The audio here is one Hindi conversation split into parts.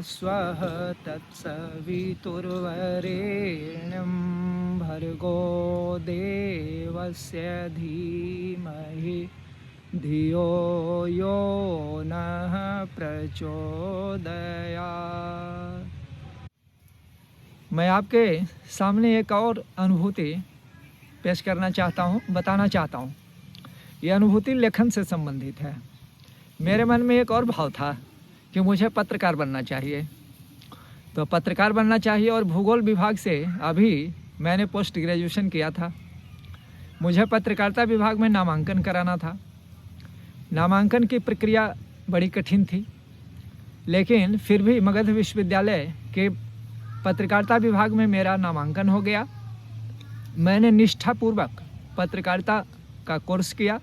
स्वः तत्सवितुर्वरेण्यं भर्गो देवस्य धीमहि धियो यो नः प्रचोदयात्। मैं आपके सामने एक और अनुभूति पेश करना चाहता हूँ, बताना चाहता हूँ। यह अनुभूति लेखन से संबंधित है। मेरे मन में एक और भाव था कि मुझे पत्रकार बनना चाहिए, तो पत्रकार बनना चाहिए और भूगोल विभाग से अभी मैंने पोस्ट ग्रेजुएशन किया था। मुझे पत्रकारिता विभाग में नामांकन कराना था। नामांकन की प्रक्रिया बड़ी कठिन थी, लेकिन फिर भी मगध विश्वविद्यालय के पत्रकारिता विभाग में मेरा नामांकन हो गया। मैंने निष्ठापूर्वक पत्रकारिता का कोर्स किया,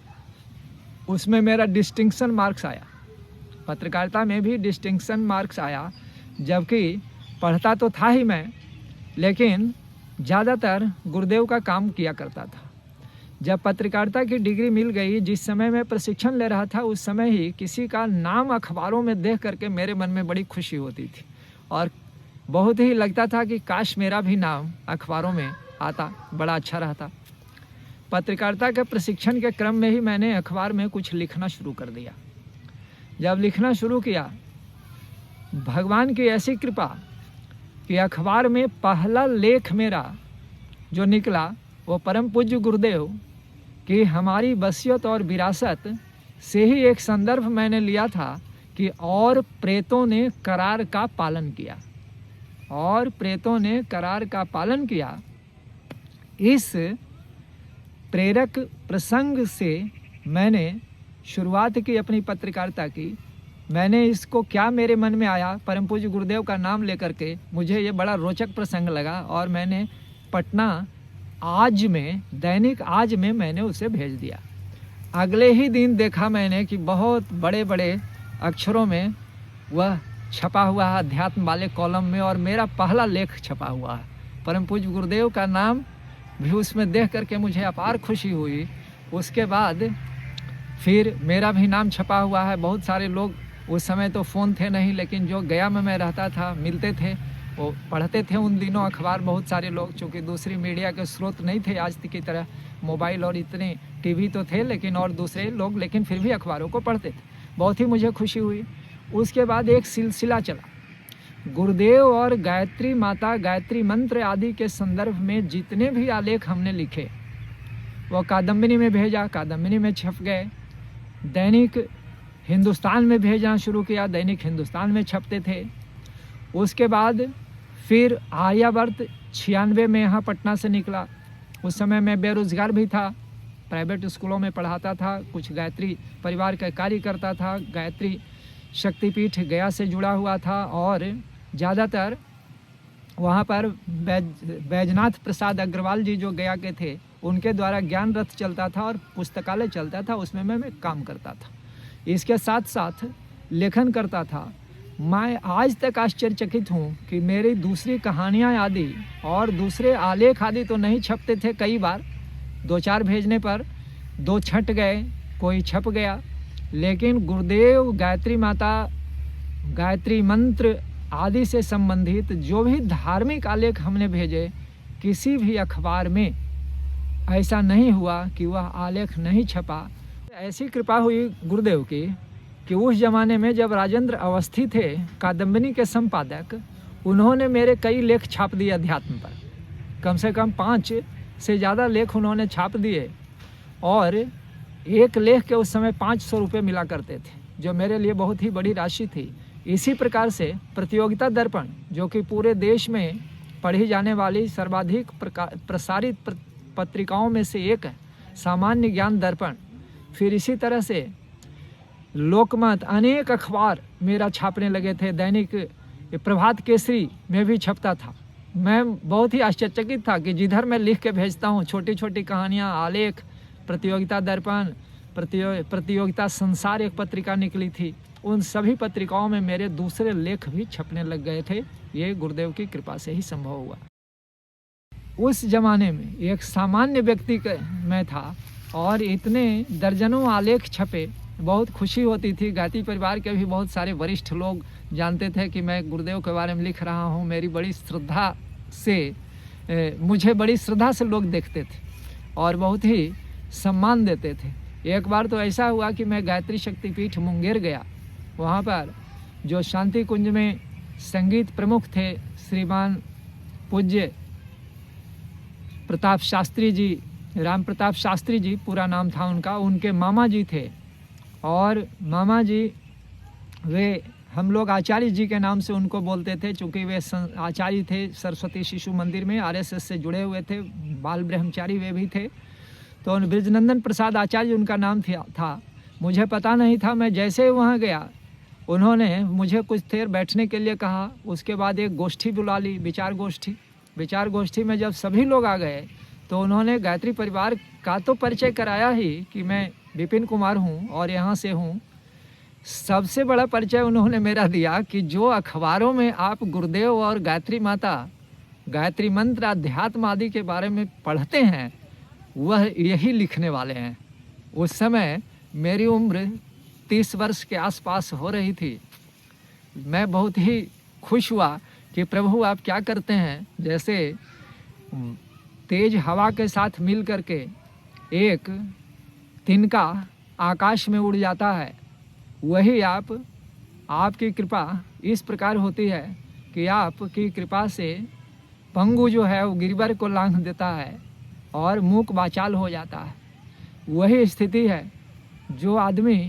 उसमें मेरा डिस्टिंक्शन मार्क्स आया। पत्रकारिता में भी डिस्टिंक्शन मार्क्स आया, जबकि पढ़ता तो था ही मैं, लेकिन ज़्यादातर गुरुदेव का काम किया करता था। जब पत्रकारिता की डिग्री मिल गई, जिस समय मैं प्रशिक्षण ले रहा था, उस समय ही किसी का नाम अखबारों में देख करके मेरे मन में बड़ी खुशी होती थी और बहुत ही लगता था कि काश मेरा भी नाम अखबारों में आता, बड़ा अच्छा रहता। पत्रकारिता के प्रशिक्षण के क्रम में ही मैंने अखबार में कुछ लिखना शुरू कर दिया। जब लिखना शुरू किया, भगवान की ऐसी कृपा कि अखबार में पहला लेख मेरा जो निकला वो परम पूज्य गुरुदेव कि हमारी वसीयत और विरासत से ही एक संदर्भ मैंने लिया था कि और प्रेतों ने करार का पालन किया, और प्रेतों ने करार का पालन किया। इस प्रेरक प्रसंग से मैंने शुरुआत की अपनी पत्रकारिता की। मैंने इसको क्या मेरे मन में आया, परम पूज्य गुरुदेव का नाम लेकर के मुझे ये बड़ा रोचक प्रसंग लगा और मैंने पटना आज में, दैनिक आज में मैंने उसे भेज दिया। अगले ही दिन देखा मैंने कि बहुत बड़े बड़े अक्षरों में वह छपा हुआ है, अध्यात्म वाले कॉलम में, और मेरा पहला लेख छपा हुआ है। परम पूज्य गुरुदेव का नाम भी उसमें देख करके मुझे अपार खुशी हुई। उसके बाद फिर मेरा भी नाम छपा हुआ है। बहुत सारे लोग, उस समय तो फ़ोन थे नहीं, लेकिन जो गया में मैं रहता था मिलते थे, वो पढ़ते थे उन दिनों अखबार। बहुत सारे लोग, चूँकि दूसरी मीडिया के स्रोत नहीं थे आज की तरह, मोबाइल और इतने टीवी तो थे लेकिन, और दूसरे लोग, लेकिन फिर भी अखबारों को पढ़ते थे। बहुत ही मुझे खुशी हुई। उसके बाद एक सिलसिला चला। गुरुदेव और गायत्री माता, गायत्री मंत्र आदि के संदर्भ में जितने भी आलेख हमने लिखे वो कादम्बिनी में भेजा, कादम्बिनी में छप गए। दैनिक हिंदुस्तान में भेजना शुरू किया, दैनिक हिंदुस्तान में छपते थे। उसके बाद फिर आर्यावर्त 96 में यहाँ पटना से निकला। उस समय मैं बेरोजगार भी था, प्राइवेट स्कूलों में पढ़ाता था, कुछ गायत्री परिवार का कार्य करता था, गायत्री शक्तिपीठ गया से जुड़ा हुआ था, और ज़्यादातर वहाँ पर बैजनाथ प्रसाद अग्रवाल जी जो गया के थे, उनके द्वारा ज्ञान रथ चलता था और पुस्तकालय चलता था, उसमें मैं काम करता था। इसके साथ साथ लेखन करता था। मैं आज तक आश्चर्यचकित हूँ कि मेरी दूसरी कहानियाँ आदि और दूसरे आलेख आदि तो नहीं छपते थे। कई बार 2-4 भेजने पर 2 छट गए, कोई छप गया, लेकिन गुरुदेव, गायत्री माता, गायत्री मंत्र आदि से संबंधित जो भी धार्मिक आलेख हमने भेजे, किसी भी अखबार में ऐसा नहीं हुआ कि वह आलेख नहीं छपा। ऐसी कृपा हुई गुरुदेव की कि उस ज़माने में जब राजेंद्र अवस्थी थे कादम्बिनी के संपादक, उन्होंने मेरे कई लेख छाप दिए अध्यात्म पर। कम से कम 5 से ज़्यादा लेख उन्होंने छाप दिए, और एक लेख के उस समय 500 रुपये मिला करते थे, जो मेरे लिए बहुत ही बड़ी राशि थी। इसी प्रकार से प्रतियोगिता दर्पण, जो कि पूरे देश में पढ़ी जाने वाली सर्वाधिक प्रसारित पत्रिकाओं में से एक है, सामान्य ज्ञान दर्पण, फिर इसी तरह से लोकमत, अनेक अखबार मेरा छापने लगे थे। दैनिक प्रभात केसरी में भी छपता था। मैं बहुत ही आश्चर्यचकित था कि जिधर मैं लिख के भेजता हूँ छोटी छोटी कहानियाँ, आलेख, प्रतियोगिता दर्पण, प्रतियोगिता संसार एक पत्रिका निकली थी, उन सभी पत्रिकाओं में मेरे दूसरे लेख भी छपने लग गए थे। ये गुरुदेव की कृपा से ही संभव हुआ। उस जमाने में एक सामान्य व्यक्ति मैं था और इतने दर्जनों आलेख छपे बहुत खुशी होती थी। गायत्री परिवार के भी बहुत सारे वरिष्ठ लोग जानते थे कि मैं गुरुदेव के बारे में लिख रहा हूँ। मेरी बड़ी श्रद्धा से मुझे बड़ी श्रद्धा से लोग देखते थे और बहुत ही सम्मान देते थे। एक बार तो ऐसा हुआ कि मैं गायत्री शक्तिपीठ मुंगेर गया। वहाँ पर जो शांति कुंज में संगीत प्रमुख थे श्रीमान पूज्य प्रताप शास्त्री जी, राम प्रताप शास्त्री जी पूरा नाम था उनका, उनके मामा जी थे। और मामा जी वे हम लोग आचार्य जी के नाम से उनको बोलते थे, चूँकि वे आचार्य थे सरस्वती शिशु मंदिर में, आरएसएस से जुड़े हुए थे, बाल ब्रह्मचारी वे भी थे। तो ब्रजनंदन प्रसाद आचार्य उनका नाम था। मुझे पता नहीं था। मैं जैसे ही वहाँ गया उन्होंने मुझे कुछ देर बैठने के लिए कहा। उसके बाद एक गोष्ठी बुला ली, विचार गोष्ठी। विचार गोष्ठी में जब सभी लोग आ गए तो उन्होंने गायत्री परिवार का तो परिचय कराया ही कि मैं विपिन कुमार हूँ और यहाँ से हूँ। सबसे बड़ा परिचय उन्होंने मेरा दिया कि जो अखबारों में आप गुरुदेव और गायत्री माता, गायत्री मंत्र, अध्यात्म आदि के बारे में पढ़ते हैं वह यही लिखने वाले हैं। उस समय मेरी उम्र 30 वर्ष के आसपास हो रही थी। मैं बहुत ही खुश हुआ कि प्रभु आप क्या करते हैं। जैसे तेज हवा के साथ मिल करके एक तिनका आकाश में उड़ जाता है, वही आपकी कृपा इस प्रकार होती है कि आपकी कृपा से पंगु जो है वो गिरवर को लांघ देता है और मूक वाचाल हो जाता है। वही स्थिति है जो आदमी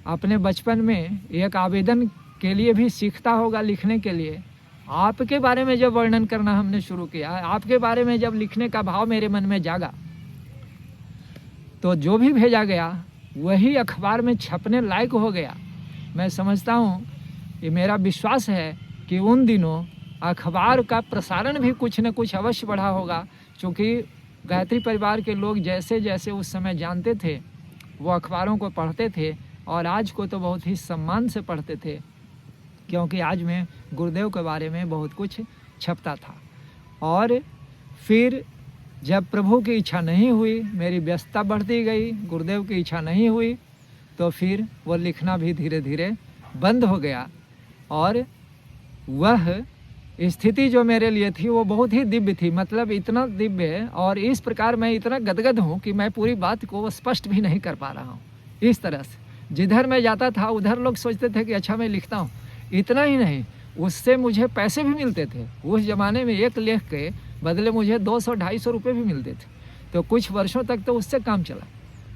अपने बचपन में एक आवेदन के लिए भी सीखता होगा लिखने के लिए। आपके बारे में जब वर्णन करना हमने शुरू किया, आपके बारे में जब लिखने का भाव मेरे मन में जागा, तो जो भी भेजा गया वही अखबार में छपने लायक हो गया। मैं समझता हूँ, ये मेरा विश्वास है कि उन दिनों अखबार का प्रसारण भी कुछ न कुछ अवश्य बढ़ा होगा, क्योंकि गायत्री परिवार के लोग जैसे जैसे उस समय जानते थे वो अखबारों को पढ़ते थे और आज को तो बहुत ही सम्मान से पढ़ते थे, क्योंकि आज में गुरुदेव के बारे में बहुत कुछ छपता था। और फिर जब प्रभु की इच्छा नहीं हुई, मेरी व्यस्तता बढ़ती गई, गुरुदेव की इच्छा नहीं हुई, तो फिर वो लिखना भी धीरे धीरे बंद हो गया। और वह स्थिति जो मेरे लिए थी वो बहुत ही दिव्य थी। मतलब इतना दिव्य और इस प्रकार मैं इतना गदगद हूँ कि मैं पूरी बात को स्पष्ट भी नहीं कर पा रहा हूँ। इस तरह से जिधर मैं जाता था उधर लोग सोचते थे कि अच्छा मैं लिखता हूँ। इतना ही नहीं, उससे मुझे पैसे भी मिलते थे। उस ज़माने में एक लेख के बदले मुझे 200-250 रुपये भी मिलते थे। तो कुछ वर्षों तक तो उससे काम चला।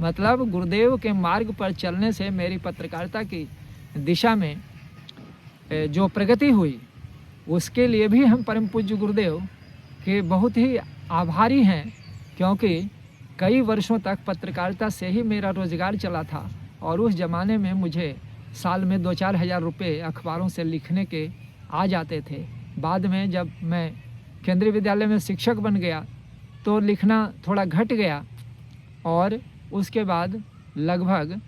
मतलब गुरुदेव के मार्ग पर चलने से मेरी पत्रकारिता की दिशा में जो प्रगति हुई, उसके लिए भी हम परम पूज्य गुरुदेव के बहुत ही आभारी हैं, क्योंकि कई वर्षों तक पत्रकारिता से ही मेरा रोज़गार चला था। और उस ज़माने में मुझे साल में 2-4 हज़ार रुपये अखबारों से लिखने के आ जाते थे। बाद में जब मैं केंद्रीय विद्यालय में शिक्षक बन गया तो लिखना थोड़ा घट गया और उसके बाद लगभग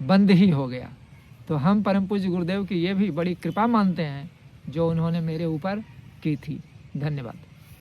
बंद ही हो गया। तो हम परम पूज्य गुरुदेव की ये भी बड़ी कृपा मानते हैं जो उन्होंने मेरे ऊपर की थी। धन्यवाद।